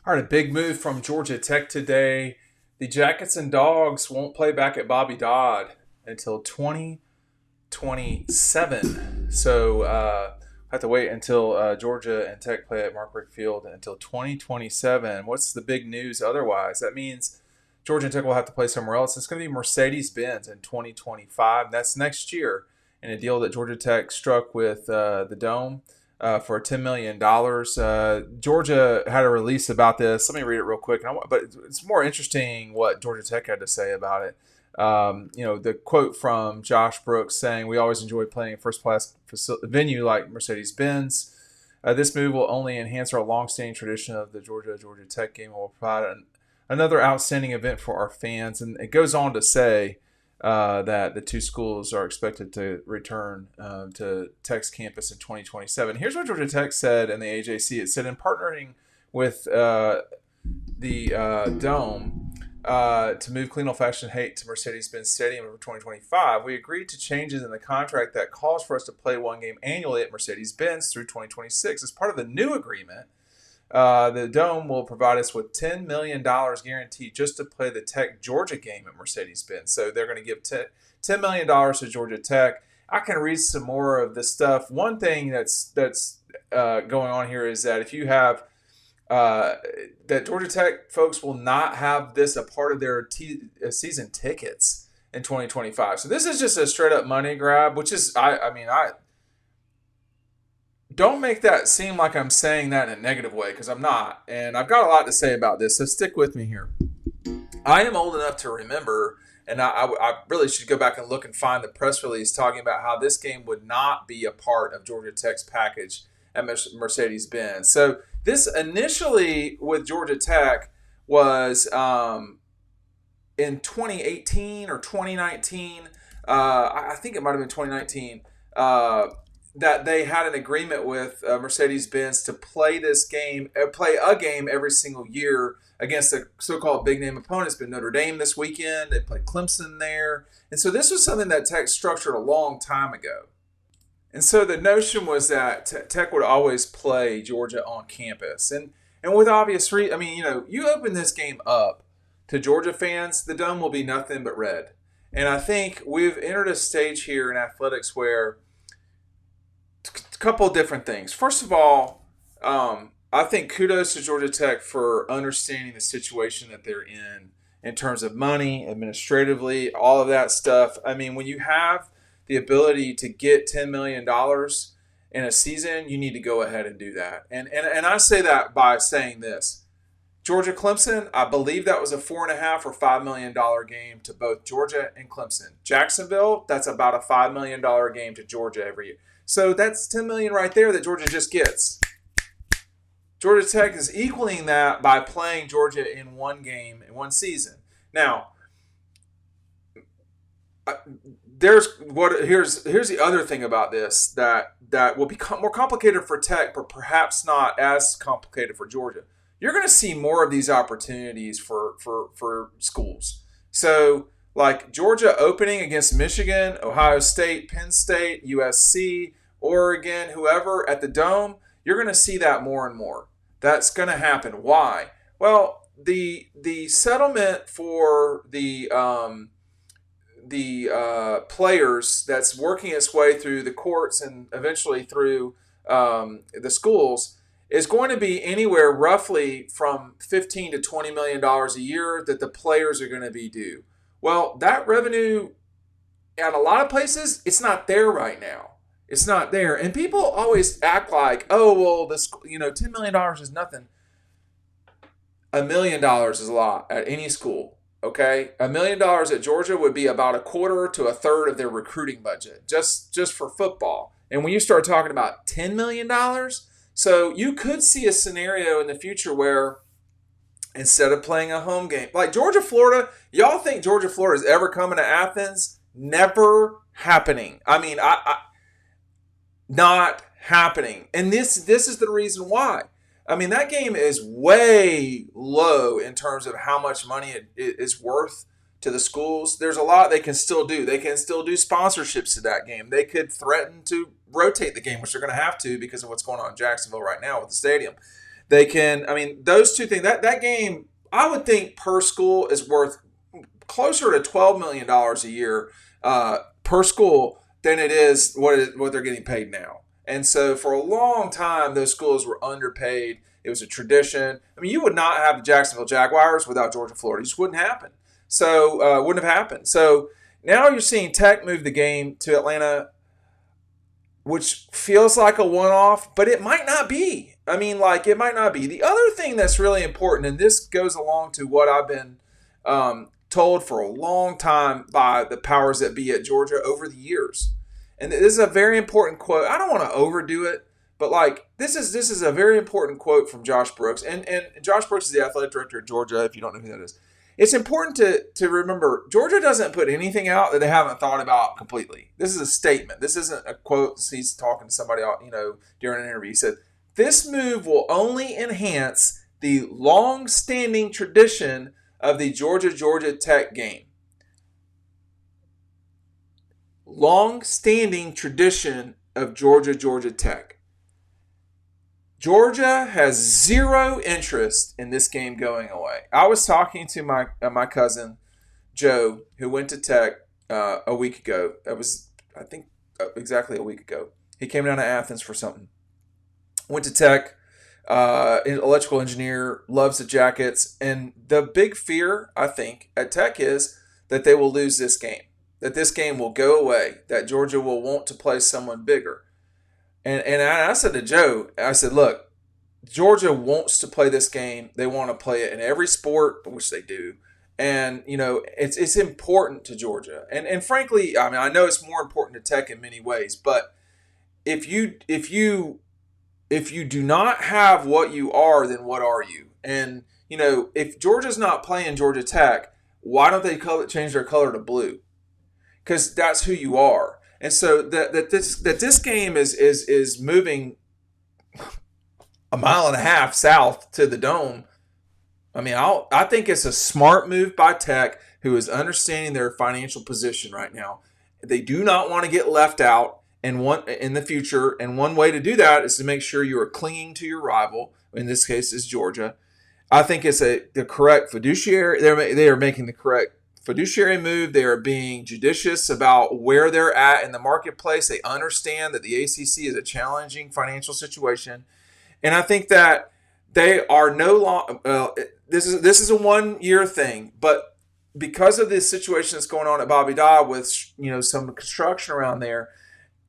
All right, a big move from Georgia Tech today. The Jackets and Dogs won't play back at Bobby Dodd until 2027. So I have to wait until Georgia and Tech play at Mark Richt Field until 2027. What's the big news otherwise? That means Georgia and Tech will have to play somewhere else. It's going to be Mercedes-Benz in 2025. That's next year in a deal that Georgia Tech struck with the Dome for $10 million. Georgia had a release about this. Let me read it real quick. But it's more interesting what Georgia Tech had to say about it. The quote from Josh Brooks saying, "We always enjoy playing a first-class venue like Mercedes-Benz. This move will only enhance our long-standing tradition of the Georgia Tech game and will provide another outstanding event for our fans." And it goes on to say that the two schools are expected to return to Tech's campus in 2027. Here's what Georgia Tech said in the AJC. It said, in partnering with the Dome to move Clean Old Fashioned Hate to Mercedes-Benz Stadium in 2025, we agreed to changes in the contract that calls for us to play one game annually at Mercedes-Benz through 2026. As part of the new agreement, the Dome will provide us with $10 million guaranteed just to play the Tech Georgia game at Mercedes-Benz. So they're going to give $10 million to Georgia Tech. I can read some more of this stuff. One thing that's going on here is that if you have that Georgia Tech folks will not have this a part of their season tickets in 2025. So this is just a straight up money grab, which is I don't make that seem like I'm saying that in a negative way, because I'm not. And I've got a lot to say about this, so stick with me here. I am old enough to remember, and I really should go back and look and find the press release talking about how this game would not be a part of Georgia Tech's package at Mercedes-Benz. So this initially with Georgia Tech was in 2018 or 2019. I think it might have been 2019. That they had an agreement with Mercedes-Benz to play a game every single year against the so-called big-name opponents. But Notre Dame this weekend, they played Clemson there. And so this was something that Tech structured a long time ago. And so the notion was that Tech would always play Georgia on campus. And with obvious reason, you open this game up to Georgia fans, the Dome will be nothing but red. And I think we've entered a stage here in athletics where a couple of different things. First of all, I think kudos to Georgia Tech for understanding the situation that they're in terms of money, administratively, all of that stuff. I mean, when you have the ability to get $10 million in a season, you need to go ahead and do that. And I say that by saying this. Georgia Clemson, I believe that was a $4.5 or $5 million game to both Georgia and Clemson. Jacksonville, that's about a $5 million game to Georgia every year. So that's $10 million right there that Georgia just gets. Georgia Tech is equaling that by playing Georgia in one game in one season. Now, here's the other thing about this that will become more complicated for Tech, but perhaps not as complicated for Georgia. You're going to see more of these opportunities for schools. So, like Georgia opening against Michigan, Ohio State, Penn State, USC, Oregon, whoever at the Dome, you're going to see that more and more. That's going to happen. Why? Well, the settlement for the players that's working its way through the courts and eventually through the schools is going to be anywhere roughly from $15 to $20 million a year that the players are going to be due. Well, that revenue at a lot of places, it's not there right now. It's not there. And people always act like, oh, well, $10 million is nothing. $1 million is a lot at any school. Okay, $1 million at Georgia would be about a quarter to a third of their recruiting budget, just for football. And when you start talking about $10 million, so you could see a scenario in the future where instead of playing a home game, like Georgia, Florida, y'all think Georgia, Florida is ever coming to Athens? Never happening. Not happening. And this is the reason why. That game is way low in terms of how much money it is worth to the schools. There's a lot they can still do. They can still do sponsorships to that game. They could threaten to rotate the game, which they're going to have to because of what's going on in Jacksonville right now with the stadium. They can, I mean, those two things, that game, I would think per school is worth closer to $12 million dollars a year per school than it is what they're getting paid now. And so for a long time, those schools were underpaid. It was a tradition. I mean, you would not have the Jacksonville Jaguars without Georgia, Florida. It just wouldn't happen. So wouldn't have happened. So now you're seeing Tech move the game to Atlanta, which feels like a one-off, but it might not be. I mean, like, it might not be. The other thing that's really important, and this goes along to what I've been told for a long time by the powers that be at Georgia over the years, and this is a very important quote. I don't want to overdo it, but like this is a very important quote from Josh Brooks, and Josh Brooks is the athletic director at Georgia. If you don't know who that is, it's important to remember Georgia doesn't put anything out that they haven't thought about completely. This is a statement. This isn't a quote. He's talking to somebody, during an interview. He said, "This move will only enhance the long-standing tradition of the Georgia Tech game." Long-standing tradition of Georgia Tech. Georgia has zero interest in this game going away. I was talking to my cousin Joe, who went to Tech a week ago. That was, I think, exactly a week ago. He came down to Athens for something. Went to Tech, electrical engineer, loves the Jackets. And the big fear, I think, at Tech is that they will lose this game, that this game will go away, that Georgia will want to play someone bigger. And I said to Joe, I said, look, Georgia wants to play this game. They want to play it in every sport, which they do. And, it's important to Georgia. And frankly, I mean, I know it's more important to Tech in many ways, but if you do not have what you are, then what are you? And, if Georgia's not playing Georgia Tech, why don't they change their color to blue? Because that's who you are. And so that this game is moving a mile and a half south to the Dome. I mean, I think it's a smart move by Tech, who is understanding their financial position right now. They do not want to get left out in the future, and one way to do that is to make sure you are clinging to your rival. In this case, is Georgia. I think it's the correct fiduciary. They are making the correct fiduciary move. They are being judicious about where they're at in the marketplace. They understand that the ACC is a challenging financial situation, and I think that they are no longer. This is a 1 year thing, but because of this situation that's going on at Bobby Dodd with some construction around there,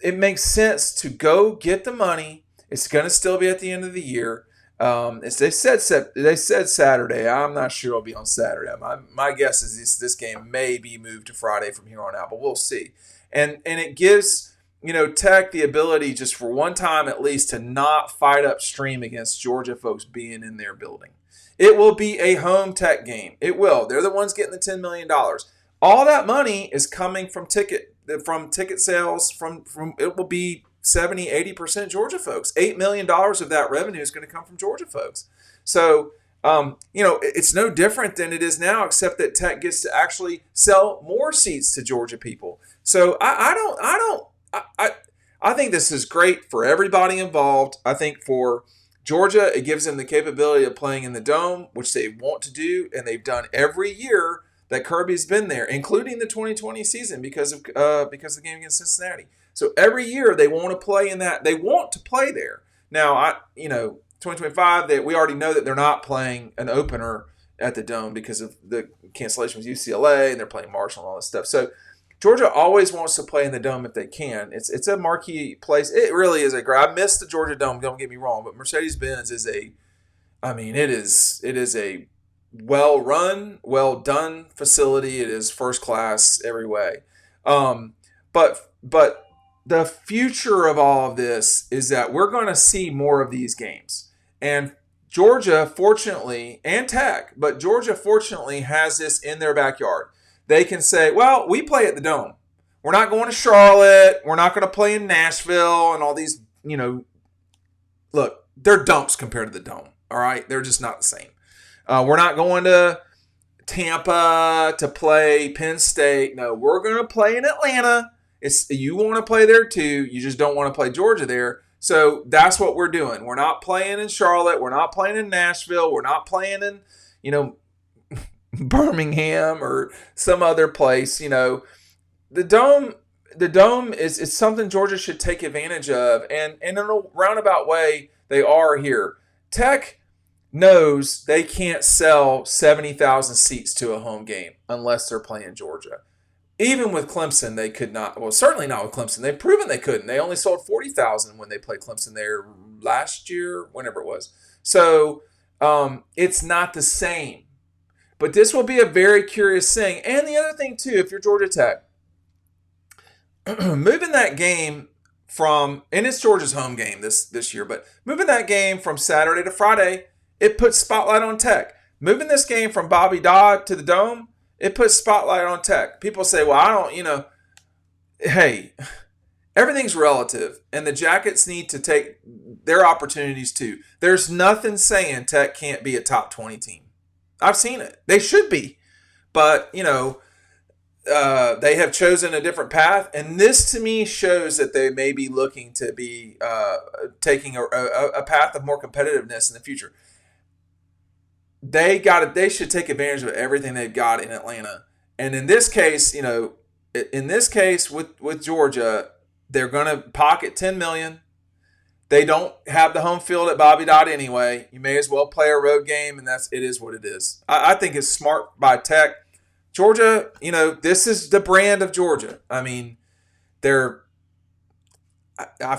it makes sense to go get the money. It's going to still be at the end of the year. They said Saturday. I'm not sure it'll be on Saturday. My guess is this game may be moved to Friday from here on out, but we'll see. And it gives Tech the ability, just for one time at least, to not fight upstream against Georgia folks being in their building. It will be a home Tech game. It will. They're the ones getting the $10 million. All that money is coming from ticket sales. From it will be 70-80% Georgia folks. $8 million of that revenue is going to come from Georgia folks. So, it's no different than it is now, except that Tech gets to actually sell more seats to Georgia people. So I think this is great for everybody involved. I think for Georgia, it gives them the capability of playing in the Dome, which they want to do, and they've done every year that Kirby's been there, including the 2020 season because of the game against Cincinnati. So every year they want to play in that. They want to play there. Now, 2025, we already know that they're not playing an opener at the Dome because of the cancellation with UCLA, and they're playing Marshall and all this stuff. So Georgia always wants to play in the Dome if they can. It's a marquee place. It really is I miss the Georgia Dome, don't get me wrong, but Mercedes-Benz is it is a well-run, well-done facility. It is first class every way. But the future of all of this is that we're going to see more of these games. And Georgia, fortunately, and Tech, but Georgia, fortunately, has this in their backyard. They can say, well, we play at the Dome. We're not going to Charlotte. We're not going to play in Nashville and all these, look, they're dumps compared to the Dome, all right? They're just not the same. We're not going to Tampa to play Penn State. No, we're going to play in Atlanta. You want to play there too. You just don't want to play Georgia there. So that's what we're doing. We're not playing in Charlotte. We're not playing in Nashville. We're not playing in, Birmingham or some other place. The dome is something Georgia should take advantage of, and in a roundabout way, they are here. Tech knows they can't sell 70,000 seats to a home game unless they're playing Georgia. Even with Clemson, they could not. Well, certainly not with Clemson. They've proven they couldn't. They only sold 40,000 when they played Clemson there last year, whenever it was. So it's not the same. But this will be a very curious thing. And the other thing, too, if you're Georgia Tech, moving that game from, and it's Georgia's home game this year, but moving that game from Saturday to Friday, it puts spotlight on Tech. Moving this game from Bobby Dodd to the Dome, it puts spotlight on Tech. People say, well, I don't, hey, everything's relative, and the Jackets need to take their opportunities too. There's nothing saying Tech can't be a top 20 team. I've seen it. They should be. But, they have chosen a different path, and this to me shows that they may be looking to be taking a path of more competitiveness in the future. They should take advantage of everything they've got in Atlanta. And in this case, with Georgia, they're going to pocket $10 million. They don't have the home field at Bobby Dodd anyway. You may as well play a road game, and it is what it is. I think it's smart by Tech. Georgia, this is the brand of Georgia. I mean, I've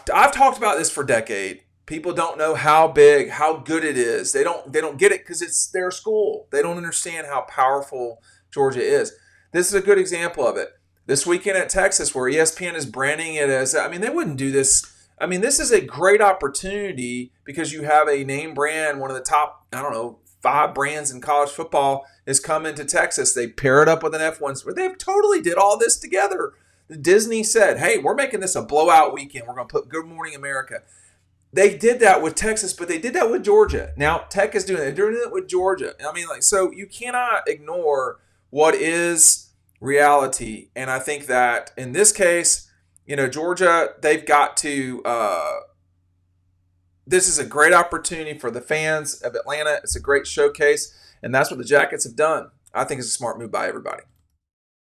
talked about this for a decade. People don't know how big, how good it is. They don't get it because it's their school. They don't understand how powerful Georgia is. This is a good example of it. This weekend at Texas, where ESPN is branding it as, they wouldn't do this. This is a great opportunity because you have a name brand, one of the top, 5 brands in college football is coming to Texas. They pair it up with an F1. They totally did all this together. Disney said, hey, we're making this a blowout weekend. We're going to put Good Morning America. They did that with Texas, but they did that with Georgia. Now Tech is doing it. They're doing it with Georgia. So you cannot ignore what is reality. And I think that in this case, Georgia, they've got to this is a great opportunity for the fans of Atlanta. It's a great showcase, and that's what the Jackets have done. I think it's a smart move by everybody.